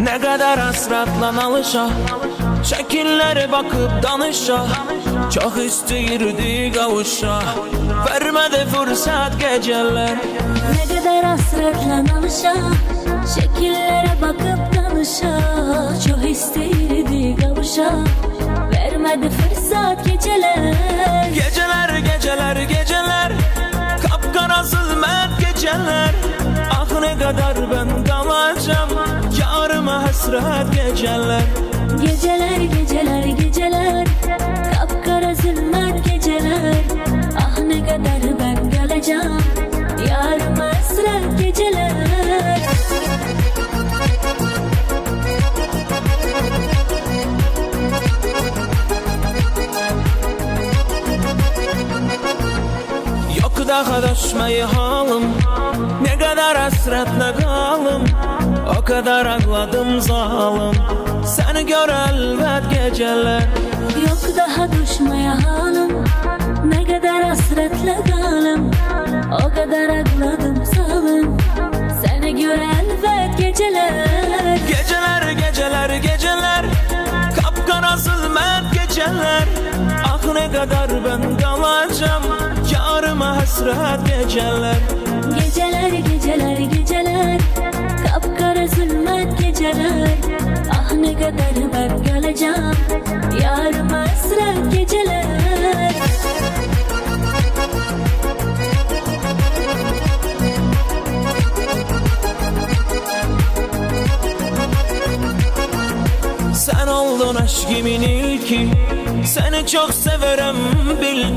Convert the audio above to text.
Ne kadar hasratla alışa, şekillere bakıp danışa. Çok istəyirdi kavuşa, vermedi fırsat geceler. Ne kadar hasretla alışa, şekillere bakıp danışa. Çok istəyirdi kavuşa, vermedi fırsat geceler. Geceler, geceler, geceler, kapkara zulmet geceler. Ah ne kadar ben kalacağım, yarıma hasret geceler. Geceler, geceler, geceler, kapkara zulmet geceler. Ah ne kadar ben kalacağım, yarıma hasret geceler. Yok daha düşmeyi halım, ne kadar hasretle kalım. O kadar ağladım zalim, seni gör elbet geceler. Yok daha düşmeye halim, ne kadar hasretle kalım. O kadar ağladım zalim, seni gör elbet geceler. Geceler, geceler, geceler, kapkara zulmet geceler. Ah ne kadar ben kalacağım, yarıma hasret geceler. Geceler, geceler, geceler, kapkara zulmet geceler. Ah ne kadar ben kalacağım, yarıma hasret geceler. Sen oldun aşkımın ilki, seni çok severim bil ki.